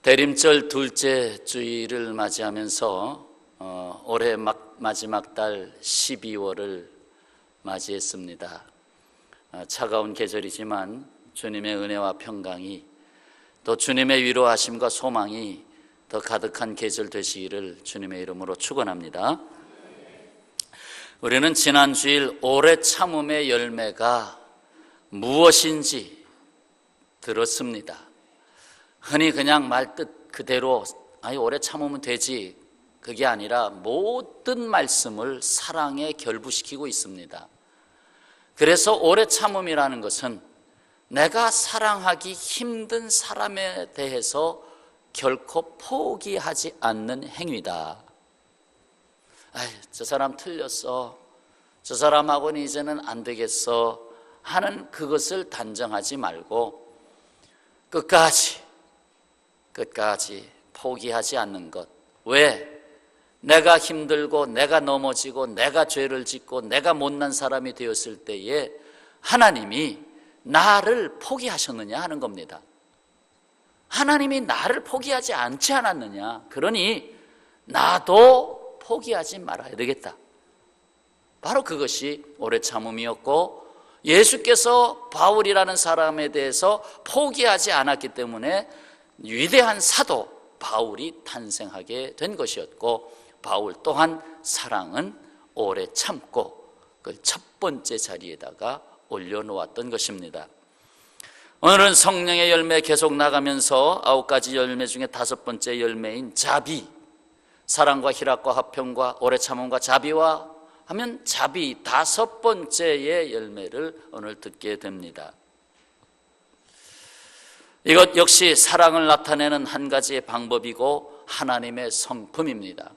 대림절 둘째 주일을 맞이하면서 올해 마지막 달 12월을 맞이했습니다. 차가운 계절이지만 주님의 은혜와 평강이, 또 주님의 위로하심과 소망이 더 가득한 계절 되시기를 주님의 이름으로 축원합니다. 우리는 지난 주일 오래 참음의 열매가 무엇인지 들었습니다. 흔히 그냥 말뜻 그대로 오래 참으면 되지, 그게 아니라 모든 말씀을 사랑에 결부시키고 있습니다. 그래서 오래 참음이라는 것은 내가 사랑하기 힘든 사람에 대해서 결코 포기하지 않는 행위다. 저 사람 틀렸어, 저 사람하고는 이제는 안 되겠어 하는 그것을 단정하지 말고 끝까지 포기하지 않는 것. 왜? 내가 힘들고 내가 넘어지고 내가 죄를 짓고 내가 못난 사람이 되었을 때에 하나님이 나를 포기하셨느냐 하는 겁니다. 하나님이 나를 포기하지 않지 않았느냐, 그러니 나도 포기하지 말아야 되겠다. 바로 그것이 오래 참음이었고, 예수께서 바울이라는 사람에 대해서 포기하지 않았기 때문에 위대한 사도 바울이 탄생하게 된 것이었고, 바울 또한 사랑은 오래 참고 그걸 첫 번째 자리에다가 올려놓았던 것입니다. 오늘은 성령의 열매 계속 나가면서 9가지 열매 중에 5번째 열매인 자비, 사랑과 희락과 화평과 오래 참음과 자비와 하면 자비 5번째의 열매를 오늘 듣게 됩니다. 이것 역시 사랑을 나타내는 한 가지의 방법이고 하나님의 성품입니다.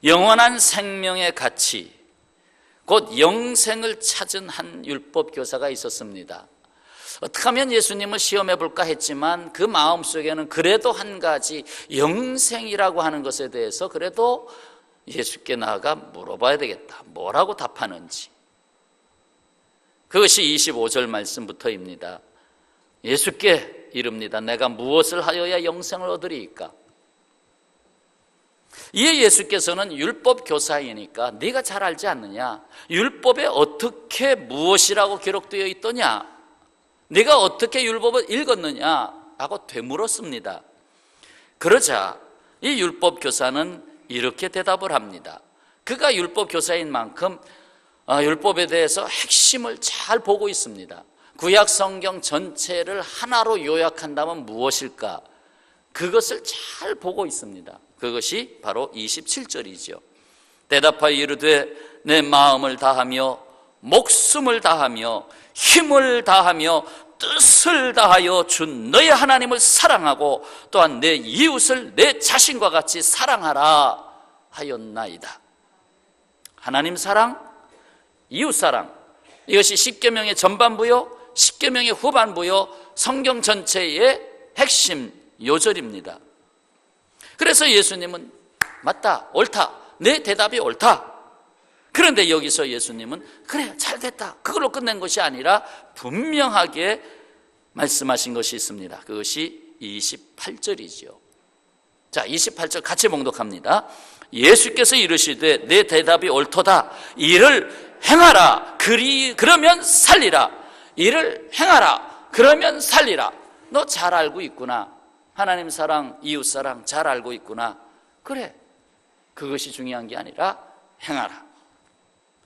영원한 생명의 가치, 곧 영생을 찾은 한 율법 교사가 있었습니다. 어떻게 하면 예수님을 시험해 볼까 했지만 그 마음속에는 그래도 한 가지, 영생이라고 하는 것에 대해서 그래도 예수께 나아가 물어봐야 되겠다. 뭐라고 답하는지. 그것이 25절 말씀부터입니다. 예수께 이릅니다. 내가 무엇을 하여야 영생을 얻으리이까? 이에 예수께서는 율법 교사이니까 네가 잘 알지 않느냐? 율법에 어떻게 무엇이라고 기록되어 있더냐? 네가 어떻게 율법을 읽었느냐? 하고 되물었습니다. 그러자 이 율법 교사는 이렇게 대답을 합니다. 그가 율법 교사인 만큼 율법에 대해서 핵심을 잘 보고 있습니다. 구약 성경 전체를 하나로 요약한다면 무엇일까? 그것을 잘 보고 있습니다. 그것이 바로 27절이죠. 대답하여 이르되 내 마음을 다하며 목숨을 다하며 힘을 다하며 뜻을 다하여 주 너의 하나님을 사랑하고 또한 내 이웃을 내 자신과 같이 사랑하라 하였나이다. 하나님 사랑, 이웃 사랑, 이것이 십계명의 전반부요, 십계명의 후반부요, 성경 전체의 핵심 요절입니다. 그래서 예수님은 맞다, 옳다, 내 대답이 옳다. 그런데 여기서 예수님은 그래, 잘됐다, 그걸로 끝낸 것이 아니라 분명하게 말씀하신 것이 있습니다. 그것이 28절이죠. 자, 28절 같이 봉독합니다. 예수께서 이르시되 내 대답이 옳도다. 이를 행하라. 그러면 살리라. 이를 행하라. 그러면 살리라. 너 잘 알고 있구나. 하나님 사랑, 이웃 사랑 잘 알고 있구나. 그래, 그것이 중요한 게 아니라 행하라.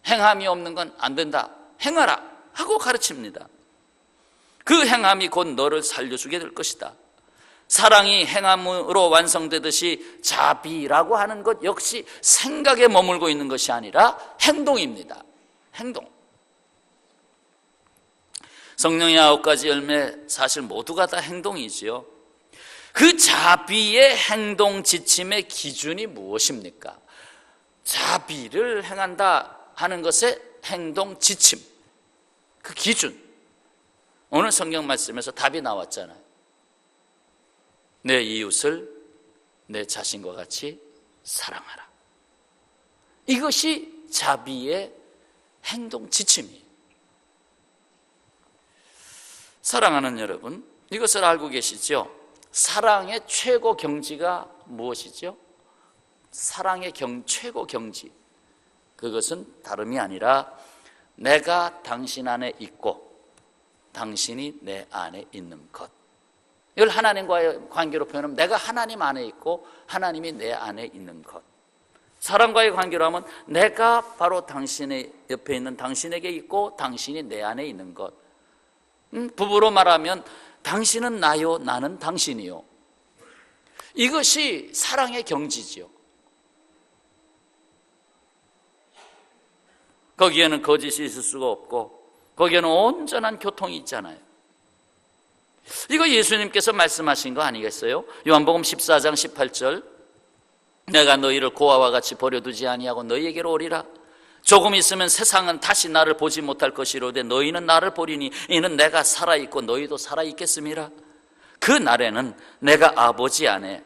행함이 없는 건 안 된다. 행하라 하고 가르칩니다. 그 행함이 곧 너를 살려주게 될 것이다. 사랑이 행함으로 완성되듯이 자비라고 하는 것 역시 생각에 머물고 있는 것이 아니라 행동입니다. 행동. 성령의 9가지 열매 사실 모두가 다 행동이지요. 그 자비의 행동 지침의 기준이 무엇입니까? 자비를 행한다 하는 것의 행동 지침, 그 기준, 오늘 성경 말씀에서 답이 나왔잖아요. 내 이웃을 내 자신과 같이 사랑하라. 이것이 자비의 행동 지침이에요. 사랑하는 여러분, 이것을 알고 계시죠? 사랑의 최고 경지가 무엇이죠? 사랑의 최고 경지, 그것은 다름이 아니라 내가 당신 안에 있고 당신이 내 안에 있는 것. 이걸 하나님과의 관계로 표현하면 내가 하나님 안에 있고 하나님이 내 안에 있는 것. 사람과의 관계로 하면 내가 바로 당신의 옆에 있는 당신에게 있고 당신이 내 안에 있는 것. 부부로 말하면 당신은 나요, 나는 당신이요. 이것이 사랑의 경지지요. 거기에는 거짓이 있을 수가 없고 거기에는 온전한 교통이 있잖아요. 이거 예수님께서 말씀하신 거 아니겠어요? 요한복음 14장 18절, 내가 너희를 고아와 같이 버려두지 아니하고 너희에게로 오리라. 조금 있으면 세상은 다시 나를 보지 못할 것이로되 너희는 나를 보리니 이는 내가 살아있고 너희도 살아있겠음이라. 그 날에는 내가 아버지 안에,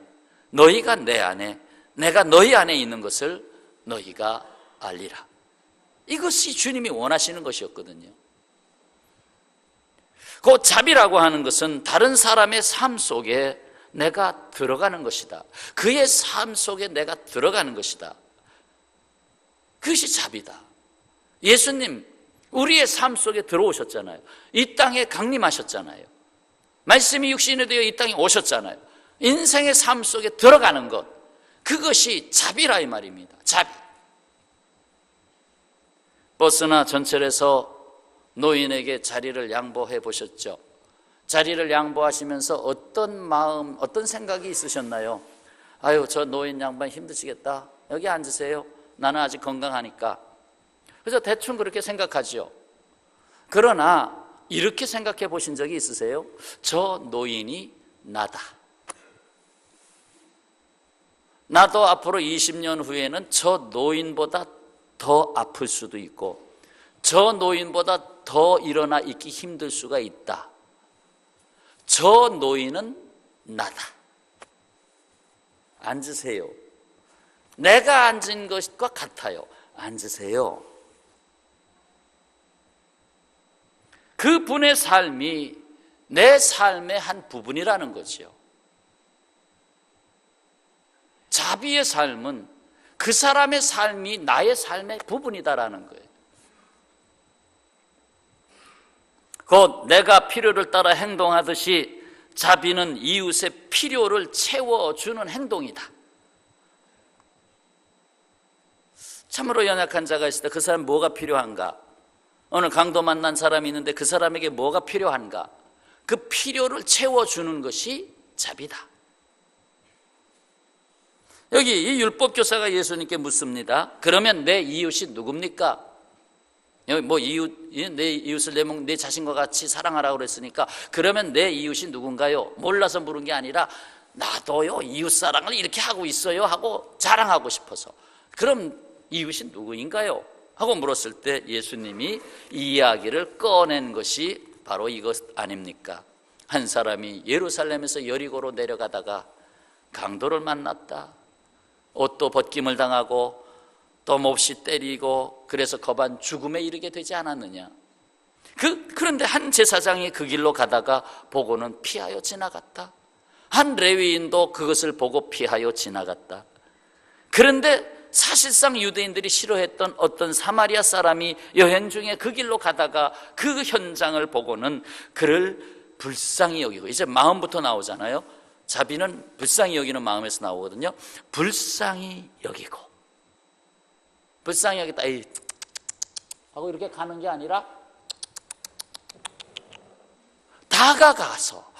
너희가 내 안에, 내가 너희 안에 있는 것을 너희가 알리라. 이것이 주님이 원하시는 것이었거든요. 그 자비라고 하는 것은 다른 사람의 삶 속에 내가 들어가는 것이다. 그의 삶 속에 내가 들어가는 것이다. 그것이 자비다. 예수님 우리의 삶 속에 들어오셨잖아요. 이 땅에 강림하셨잖아요. 말씀이 육신이 되어 이 땅에 오셨잖아요. 인생의 삶 속에 들어가는 것, 그것이 자비라 이 말입니다. 자비. 버스나 전철에서 노인에게 자리를 양보해 보셨죠? 자리를 양보하시면서 어떤 마음, 어떤 생각이 있으셨나요? 아유, 저 노인 양반 힘드시겠다. 여기 앉으세요. 나는 아직 건강하니까. 그래서 대충 그렇게 생각하죠. 그러나 이렇게 생각해 보신 적이 있으세요? 저 노인이 나다. 나도 앞으로 20년 후에는 저 노인보다 더 아플 수도 있고 저 노인보다 더 일어나 있기 힘들 수가 있다. 저 노인은 나다. 앉으세요. 내가 앉은 것과 같아요. 앉으세요. 그분의 삶이 내 삶의 한 부분이라는 거죠. 자비의 삶은 그 사람의 삶이 나의 삶의 부분이다라는 거예요. 곧 내가 필요를 따라 행동하듯이 자비는 이웃의 필요를 채워주는 행동이다. 참으로 연약한 자가 있을 때 그 사람 뭐가 필요한가? 오늘 강도 만난 사람이 있는데 그 사람에게 뭐가 필요한가? 그 필요를 채워주는 것이 자비다. 여기 이 율법교사가 예수님께 묻습니다. 그러면 내 이웃이 누굽니까? 여기 뭐 내 이웃을 내 자신과 같이 사랑하라고 그랬으니까 그러면 내 이웃이 누군가요? 몰라서 물은 게 아니라 나도요 이웃 사랑을 이렇게 하고 있어요 하고 자랑하고 싶어서. 그럼 이웃이 누구인가요? 하고 물었을 때 예수님이 이 이야기를 꺼낸 것이 바로 이것 아닙니까? 한 사람이 예루살렘에서 여리고로 내려가다가 강도를 만났다. 옷도 벗김을 당하고 또 몹시 때리고 그래서 거반 죽음에 이르게 되지 않았느냐. 그런데 한 제사장이 그 길로 가다가 보고는 피하여 지나갔다. 한 레위인도 그것을 보고 피하여 지나갔다. 그런데 사실상 유대인들이 싫어했던 어떤 사마리아 사람이 여행 중에 그 길로 가다가 그 현장을 보고는 그를 불쌍히 여기고, 이제 마음부터 나오잖아요. 자비는 불쌍히 여기는 마음에서 나오거든요. 불쌍히 여기고, 불쌍히 여기다 에이 하고 이렇게 가는 게 아니라 다가가서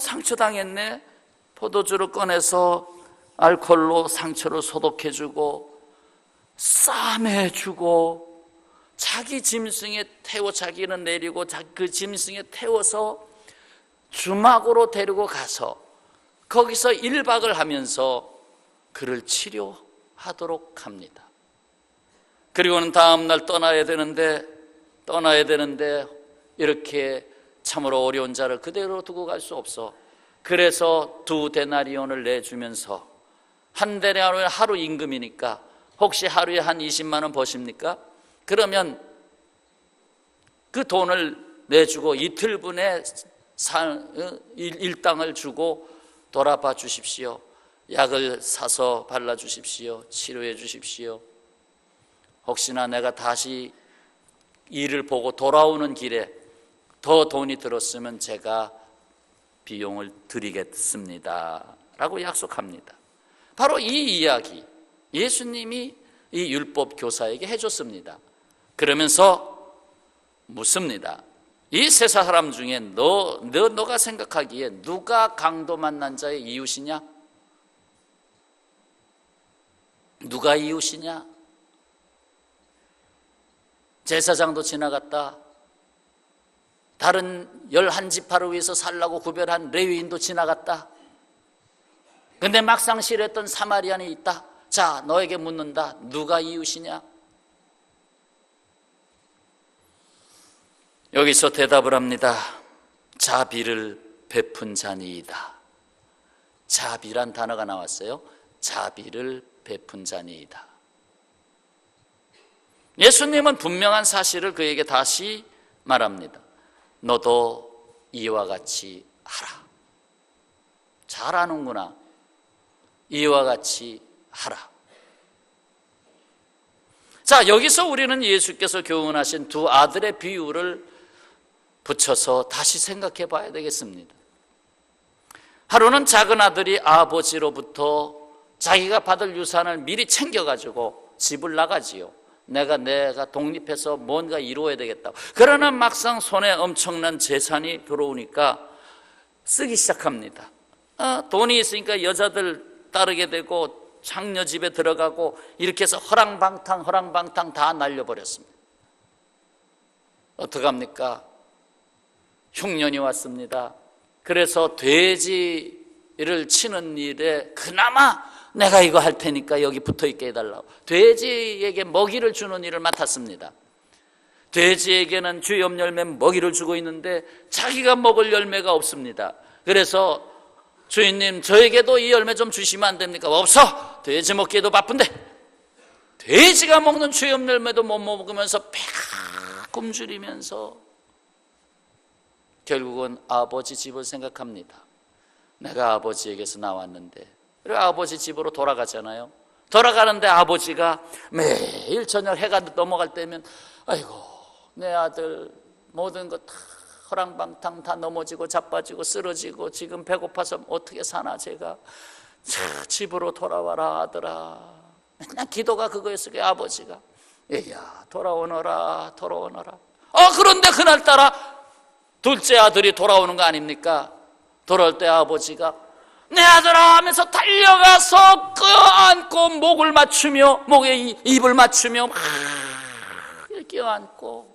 상처당했네. 포도주를 꺼내서 알코올로 상처를 소독해주고 싸매주고 자기 짐승에 태워, 자기는 내리고 그 짐승에 태워서 주막으로 데리고 가서 거기서 1박을 하면서 그를 치료하도록 합니다. 그리고는 다음날 떠나야 되는데 이렇게 참으로 어려운 자를 그대로 두고 갈 수 없어. 그래서 2데나리온을 내주면서, 한 데나리온 하루 임금이니까 혹시 하루에 한 20만 원 버십니까? 그러면 그 돈을 내주고 이틀분의 일당을 주고 돌아봐 주십시오. 약을 사서 발라주십시오. 치료해 주십시오. 혹시나 내가 다시 일을 보고 돌아오는 길에 더 돈이 들었으면 제가 비용을 드리겠습니다 라고 약속합니다. 바로 이 이야기 예수님이 이 율법 교사에게 해줬습니다. 그러면서 묻습니다. 이 세 사람 중에 너가 생각하기에 누가 강도 만난 자의 이웃이냐? 누가 이웃이냐? 제사장도 지나갔다. 다른 11지파를 위해서 살라고 구별한 레위인도 지나갔다. 근데 막상 싫어했던 사마리아인이 있다. 자, 너에게 묻는다. 누가 이웃이냐? 여기서 대답을 합니다. 자비를 베푼 자니이다. 자비란 단어가 나왔어요. 자비를 베푼 자니이다. 예수님은 분명한 사실을 그에게 다시 말합니다. 너도 이와 같이 하라. 잘 아는구나. 이와 같이 하라. 자, 여기서 우리는 예수께서 교훈하신 두 아들의 비유를 붙여서 다시 생각해 봐야 되겠습니다. 하루는 작은 아들이 아버지로부터 자기가 받을 유산을 미리 챙겨가지고 집을 나가지요. 내가 독립해서 뭔가 이루어야 되겠다. 그러나 막상 손에 엄청난 재산이 들어오니까 쓰기 시작합니다. 돈이 있으니까 여자들 따르게 되고 장녀 집에 들어가고 이렇게 해서 허랑방탕 다 날려버렸습니다. 어떡합니까? 흉년이 왔습니다. 그래서 돼지를 치는 일에 그나마 내가 이거 할 테니까 여기 붙어있게 해달라고 돼지에게 먹이를 주는 일을 맡았습니다. 돼지에게는 주염 열매 먹이를 주고 있는데 자기가 먹을 열매가 없습니다. 그래서 주인님, 저에게도 이 열매 좀 주시면 안 됩니까? 없어! 돼지 먹기에도 바쁜데. 돼지가 먹는 주염 열매도 못 먹으면서 배가 굶주리면서 결국은 아버지 집을 생각합니다. 내가 아버지에게서 나왔는데. 그리고 아버지 집으로 돌아가잖아요. 돌아가는데 아버지가 매일 저녁 해가 넘어갈 때면 아이고 내 아들 모든 거 다 허랑방탕 다 넘어지고 자빠지고 쓰러지고 지금 배고파서 어떻게 사나 제가. 자, 집으로 돌아와라 아들아. 맨날 기도가 그거였어요. 아버지가 얘야 돌아오너라. 그런데 그날따라 둘째 아들이 돌아오는 거 아닙니까? 돌아올 때 아버지가 내 아들아 하면서 달려가서 껴안고 목을 맞추며 목에 입을 맞추며 막 껴안고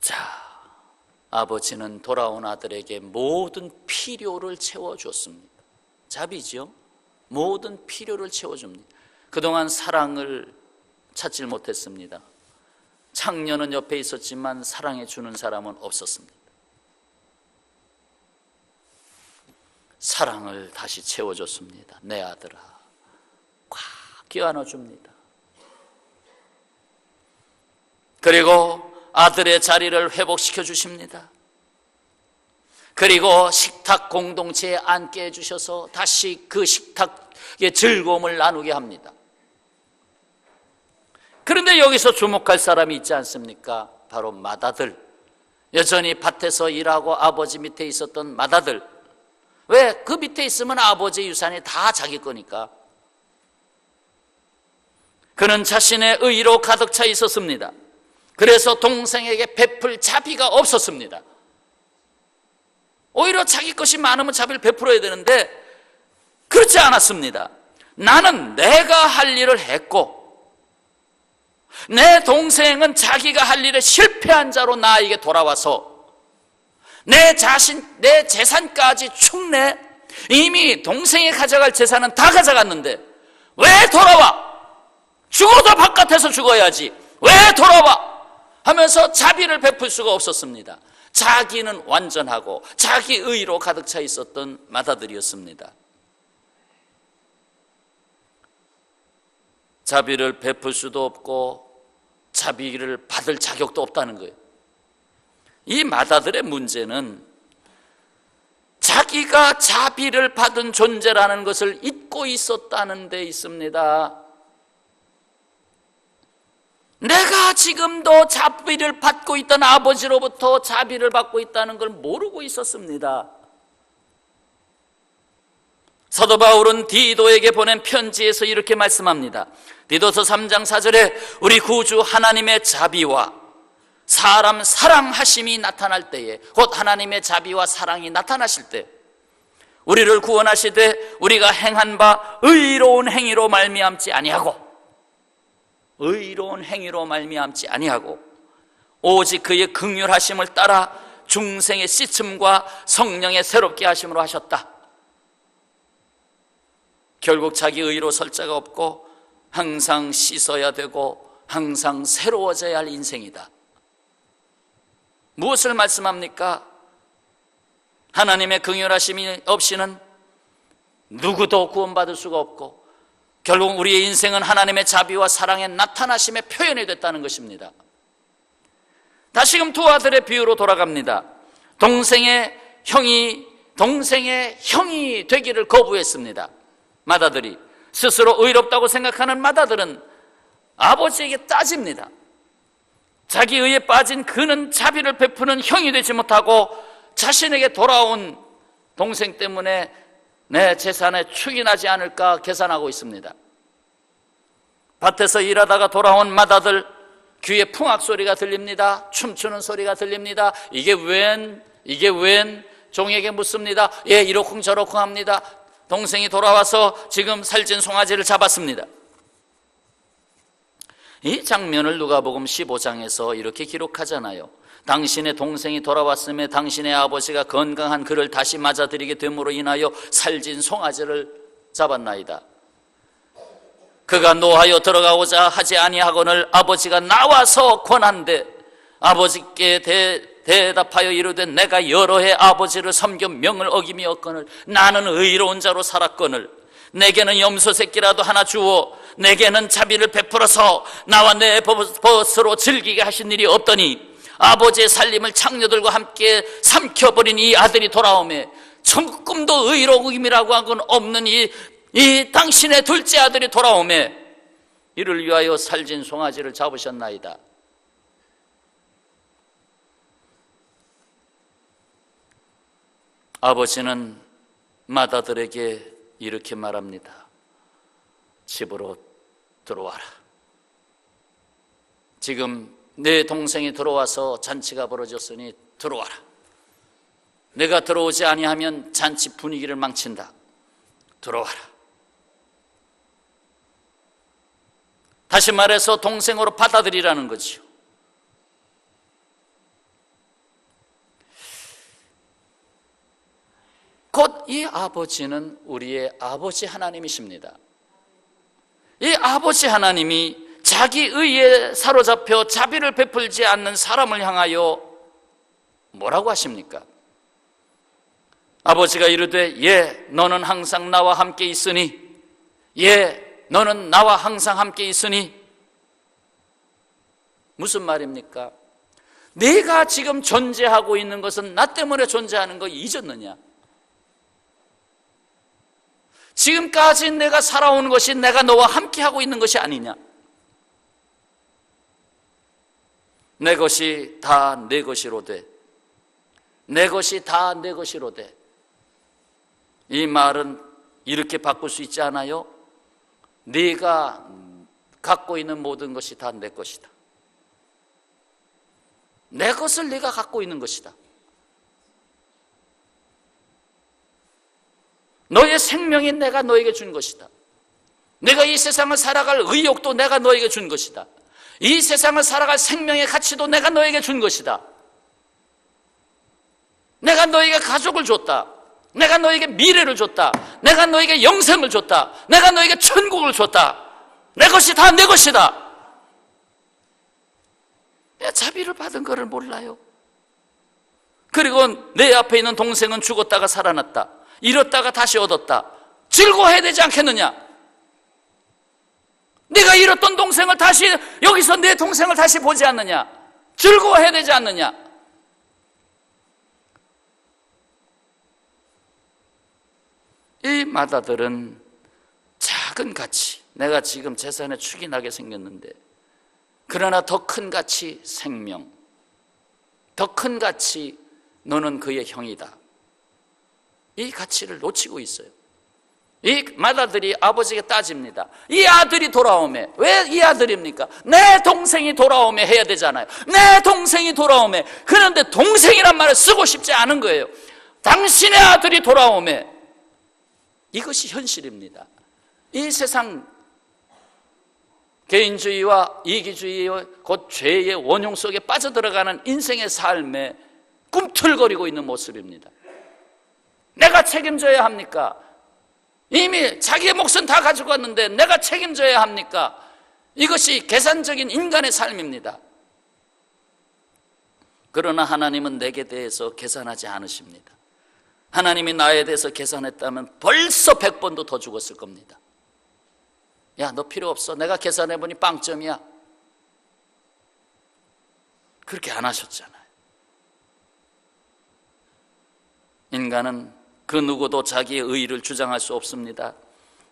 자, 아버지는 돌아온 아들에게 모든 필요를 채워줬습니다. 자비죠? 모든 필요를 채워줍니다. 그동안 사랑을 찾질 못했습니다. 창녀는 옆에 있었지만 사랑해 주는 사람은 없었습니다. 사랑을 다시 채워줬습니다. 내 아들아. 꽉 껴안아 줍니다. 그리고 아들의 자리를 회복시켜 주십니다. 그리고 식탁 공동체에 앉게 해주셔서 다시 그 식탁의 즐거움을 나누게 합니다. 그런데 여기서 주목할 사람이 있지 않습니까? 바로 맏아들. 여전히 밭에서 일하고 아버지 밑에 있었던 맏아들. 왜? 그 밑에 있으면 아버지 유산이 다 자기 거니까. 그는 자신의 의로 가득 차 있었습니다. 그래서 동생에게 베풀 자비가 없었습니다. 오히려 자기 것이 많으면 자비를 베풀어야 되는데 그렇지 않았습니다. 나는 내가 할 일을 했고 내 동생은 자기가 할 일에 실패한 자로 나에게 돌아와서 내 재산까지 축내 이미 동생이 가져갈 재산은 다 가져갔는데 왜 돌아와? 죽어도 바깥에서 죽어야지. 왜 돌아와? 하면서 자비를 베풀 수가 없었습니다. 자기는 완전하고 자기 의로 가득 차 있었던 맏아들이었습니다. 자비를 베풀 수도 없고 자비를 받을 자격도 없다는 거예요. 이 마다들의 문제는 자기가 자비를 받은 존재라는 것을 잊고 있었다는 데 있습니다. 내가 지금도 자비를 받고 있던 아버지로부터 자비를 받고 있다는 걸 모르고 있었습니다. 사도 바울은 디도에게 보낸 편지에서 이렇게 말씀합니다. 디도서 3장 4절에 우리 구주 하나님의 자비와 사람 사랑하심이 나타날 때에, 곧 하나님의 자비와 사랑이 나타나실 때 우리를 구원하시되 우리가 행한 바 의로운 행위로 말미암지 아니하고, 의로운 행위로 말미암지 아니하고 오직 그의 긍휼하심을 따라 중생의 씻음과 성령의 새롭게 하심으로 하셨다. 결국 자기 의로 설 자가 없고 항상 씻어야 되고 항상 새로워져야 할 인생이다. 무엇을 말씀합니까? 하나님의 긍휼하심이 없이는 누구도 구원받을 수가 없고 결국 우리의 인생은 하나님의 자비와 사랑의 나타나심의 표현이 됐다는 것입니다. 다시금 두 아들의 비유로 돌아갑니다. 동생의 형이 되기를 거부했습니다. 맏아들이 스스로 의롭다고 생각하는 맏아들은 아버지에게 따집니다. 자기 의에 빠진 그는 자비를 베푸는 형이 되지 못하고 자신에게 돌아온 동생 때문에 내 재산에 축이 나지 않을까 계산하고 있습니다. 밭에서 일하다가 돌아온 맏아들 귀에 풍악 소리가 들립니다. 춤추는 소리가 들립니다. 이게 웬 종에게 묻습니다. 예, 이러쿵 저러쿵 합니다. 동생이 돌아와서 지금 살찐 송아지를 잡았습니다. 이 장면을 누가복음 15장에서 이렇게 기록하잖아요. 당신의 동생이 돌아왔음에 당신의 아버지가 건강한 그를 다시 맞아들이게 됨으로 인하여 살찐 송아지를 잡았나이다. 그가 노하여 들어가고자 하지 아니하거늘 아버지가 나와서 권한대 아버지께 대답하여 이르되 내가 여러 해 아버지를 섬겨 명을 어기미었거늘 나는 의로운 자로 살았거늘 내게는 염소 새끼라도 하나 주어 내게는 자비를 베풀어서 나와 내 벗으로 즐기게 하신 일이 없더니 아버지의 살림을 창녀들과 함께 삼켜버린 이 아들이 돌아오매 조금도 의로움이라고 하고는 없는 이 당신의 둘째 아들이 돌아오매 이를 위하여 살진 송아지를 잡으셨나이다. 아버지는 맏아들에게 이렇게 말합니다. 집으로 들어와라. 지금 내 동생이 들어와서 잔치가 벌어졌으니 들어와라. 내가 들어오지 아니하면 잔치 분위기를 망친다. 들어와라. 다시 말해서 동생으로 받아들이라는 거죠. 곧 이 아버지는 우리의 아버지 하나님이십니다. 이 아버지 하나님이 자기 의에 사로잡혀 자비를 베풀지 않는 사람을 향하여 뭐라고 하십니까? 아버지가 이르되 예 너는 항상 나와 함께 있으니 예 너는 나와 항상 함께 있으니 무슨 말입니까? 내가 지금 존재하고 있는 것은 나 때문에 존재하는 거 잊었느냐? 지금까지 내가 살아온 것이 내가 너와 함께 하고 있는 것이 아니냐? 내 것이 다 내 것이로되 내 것이 다 내 것이로되 이 말은 이렇게 바꿀 수 있지 않아요? 네가 갖고 있는 모든 것이 다 내 것이다. 내 것을 네가 갖고 있는 것이다. 너의 생명이 내가 너에게 준 것이다. 내가 이 세상을 살아갈 의욕도 내가 너에게 준 것이다. 이 세상을 살아갈 생명의 가치도 내가 너에게 준 것이다. 내가 너에게 가족을 줬다. 내가 너에게 미래를 줬다. 내가 너에게 영생을 줬다. 내가 너에게 천국을 줬다. 내 것이 다 내 것이다. 자비를 받은 것을 몰라요. 그리고 내 앞에 있는 동생은 죽었다가 살아났다. 잃었다가 다시 얻었다. 즐거워해야 되지 않겠느냐? 내가 잃었던 동생을 다시, 여기서 내 동생을 다시 보지 않느냐? 즐거워해야 되지 않느냐? 이 마다들은 작은 가치, 내가 지금 재산에 축이 나게 생겼는데, 그러나 더 큰 가치 생명, 더 큰 가치 너는 그의 형이다, 이 가치를 놓치고 있어요. 이 마다들이 아버지에게 따집니다. 이 아들이 돌아오매. 왜 이 아들입니까? 내 동생이 돌아오매 해야 되잖아요. 내 동생이 돌아오매. 그런데 동생이란 말을 쓰고 싶지 않은 거예요. 당신의 아들이 돌아오매. 이것이 현실입니다. 이 세상 개인주의와 이기주의와 곧 죄의 원흉 속에 빠져들어가는 인생의 삶에 꿈틀거리고 있는 모습입니다. 내가 책임져야 합니까? 이미 자기의 몫은 다 가지고 왔는데 내가 책임져야 합니까? 이것이 계산적인 인간의 삶입니다. 그러나 하나님은 내게 대해서 계산하지 않으십니다. 하나님이 나에 대해서 계산했다면 벌써 100번도 더 죽었을 겁니다. 야, 너 필요 없어. 내가 계산해보니 빵점이야. 그렇게 안 하셨잖아요. 인간은 그 누구도 자기의 의의를 주장할 수 없습니다.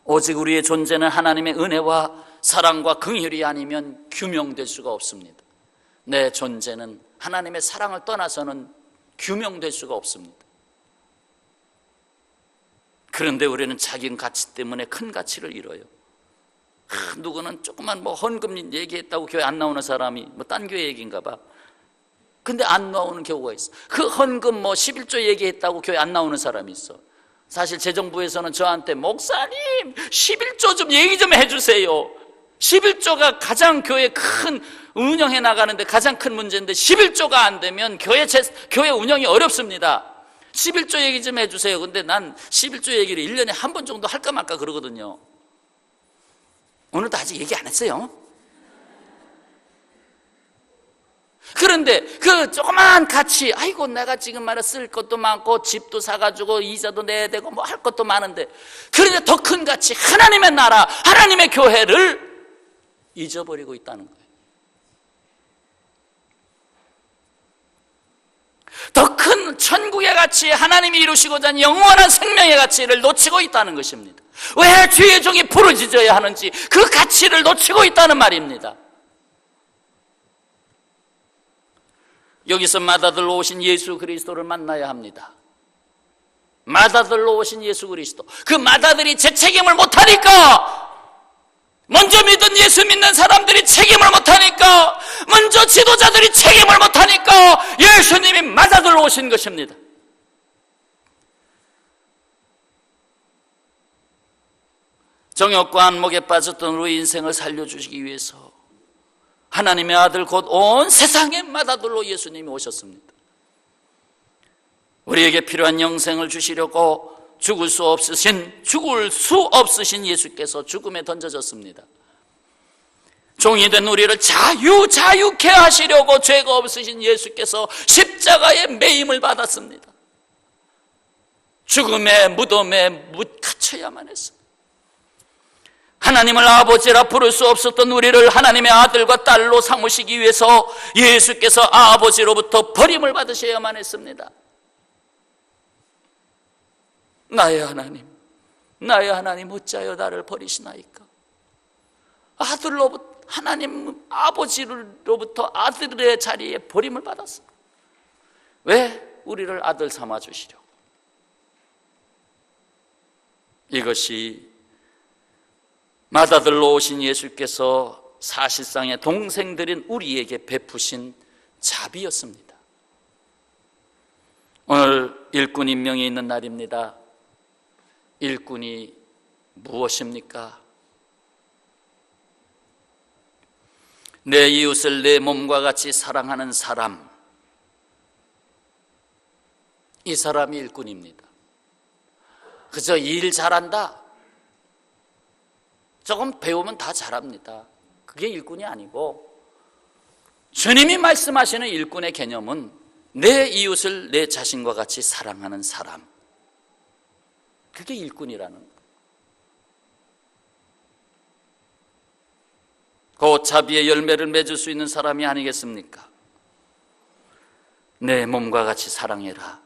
오직 우리의 존재는 하나님의 은혜와 사랑과 긍휼이 아니면 규명될 수가 없습니다. 내 존재는 하나님의 사랑을 떠나서는 규명될 수가 없습니다. 그런데 우리는 자기 가치 때문에 큰 가치를 잃어요. 누구는 조그만 헌금 얘기했다고 교회 안 나오는 사람이 딴 교회 얘기인가 봐. 근데 안 나오는 경우가 있어. 그 헌금 11조 얘기했다고 교회 안 나오는 사람이 있어. 사실 재정부에서는 저한테 목사님 11조 좀 얘기 좀 해주세요. 11조가 가장 교회 큰 운영해 나가는데 가장 큰 문제인데 11조가 안 되면 교회 운영이 어렵습니다. 11조 얘기 좀 해주세요. 근데 난 11조 얘기를 1년에 한 번 정도 할까 말까 그러거든요. 오늘도 아직 얘기 안 했어요. 그런데 그 조그만 가치, 아이고 내가 지금 말해 쓸 것도 많고 집도 사가지고 이자도 내야 되고 할 것도 많은데, 그런데 더 큰 가치 하나님의 나라, 하나님의 교회를 잊어버리고 있다는 거예요. 더 큰 천국의 가치, 하나님이 이루시고자 하는 영원한 생명의 가치를 놓치고 있다는 것입니다. 왜 주의 종이 부르짖어야 하는지 그 가치를 놓치고 있다는 말입니다. 여기서 마다들로 오신 예수 그리스도를 만나야 합니다. 마다들로 오신 예수 그리스도. 그 마다들이 제 책임을 못하니까, 먼저 믿은 예수 믿는 사람들이 책임을 못하니까, 먼저 지도자들이 책임을 못하니까 예수님이 마다들로 오신 것입니다. 정욕과 안목에 빠졌던 우리 인생을 살려주시기 위해서 하나님의 아들 곧 온 세상의 마다들로 예수님이 오셨습니다. 우리에게 필요한 영생을 주시려고 죽을 수 없으신 예수께서 죽음에 던져졌습니다. 종이 된 우리를 자유케 하시려고 죄가 없으신 예수께서 십자가에 매임을 받았습니다. 죽음의 무덤에 갇혀야만 했습니다. 하나님을 아버지라 부를 수 없었던 우리를 하나님의 아들과 딸로 삼으시기 위해서 예수께서 아버지로부터 버림을 받으셔야만 했습니다. 나의 하나님 어찌하여 나를 버리시나이까? 하나님 아버지로부터 아들의 자리에 버림을 받았습니다. 왜? 우리를 아들 삼아 주시려고. 이것이 마다들로 오신 예수께서 사실상의 동생들인 우리에게 베푸신 자비였습니다. 오늘 일꾼 임명이 있는 날입니다. 일꾼이 무엇입니까? 내 이웃을 내 몸과 같이 사랑하는 사람, 이 사람이 일꾼입니다. 그저 일 잘한다, 조금 배우면 다 잘합니다. 그게 일꾼이 아니고, 주님이 말씀하시는 일꾼의 개념은 내 이웃을 내 자신과 같이 사랑하는 사람, 그게 일꾼이라는 거예요. 그 자비의 열매를 맺을 수 있는 사람이 아니겠습니까? 내 몸과 같이 사랑해라.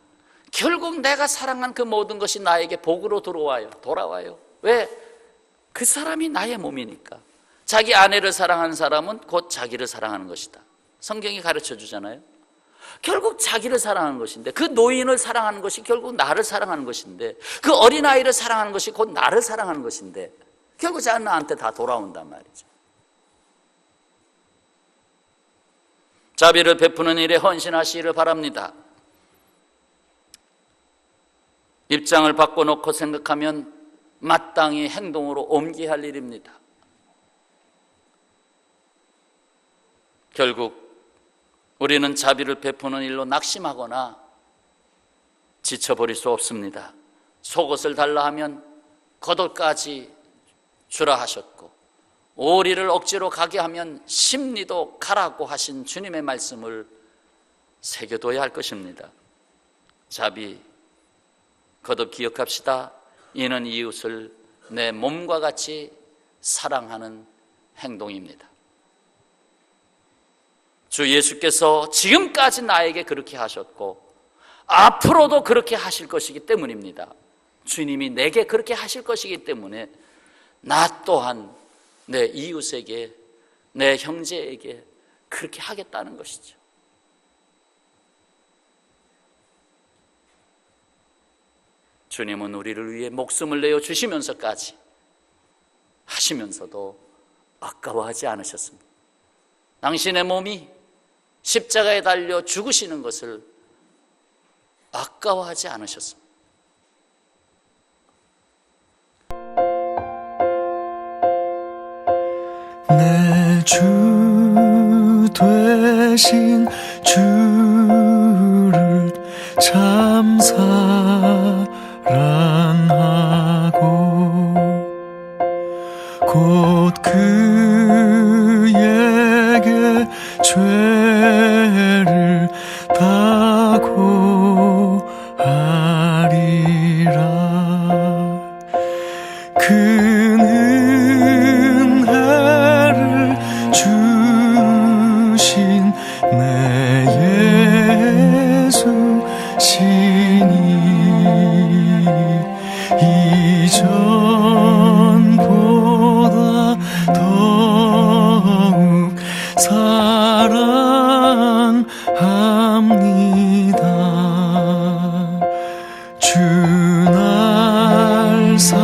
결국 내가 사랑한 그 모든 것이 나에게 복으로 돌아와요. 왜? 그 사람이 나의 몸이니까. 자기 아내를 사랑하는 사람은 곧 자기를 사랑하는 것이다. 성경이 가르쳐 주잖아요. 결국 자기를 사랑하는 것인데, 그 노인을 사랑하는 것이 결국 나를 사랑하는 것인데, 그 어린아이를 사랑하는 것이 곧 나를 사랑하는 것인데, 결국 나한테 다 돌아온단 말이죠. 자비를 베푸는 일에 헌신하시기를 바랍니다. 입장을 바꿔놓고 생각하면 마땅히 행동으로 옮겨야 할 일입니다. 결국 우리는 자비를 베푸는 일로 낙심하거나 지쳐버릴 수 없습니다. 속옷을 달라 하면 겉옷까지 주라 하셨고, 오리를 억지로 가게 하면 심리도 가라고 하신 주님의 말씀을 새겨둬야 할 것입니다. 자비, 거듭 기억합시다. 이는 이웃을 내 몸과 같이 사랑하는 행동입니다. 주 예수께서 지금까지 나에게 그렇게 하셨고 앞으로도 그렇게 하실 것이기 때문입니다. 주님이 내게 그렇게 하실 것이기 때문에 나 또한 내 이웃에게, 내 형제에게 그렇게 하겠다는 것이죠. 주님은 우리를 위해 목숨을 내어 주시면서까지 하시면서도 아까워하지 않으셨습니다. 당신의 몸이 십자가에 달려 죽으시는 것을 아까워하지 않으셨습니다. 내 주 되신 주를 참 사랑하고 곧 그에게 죄를 다 고하리라. 그는 은혜를 주신 내 예수시니 이전보다 더욱 사랑합니다. 주 날 사랑하사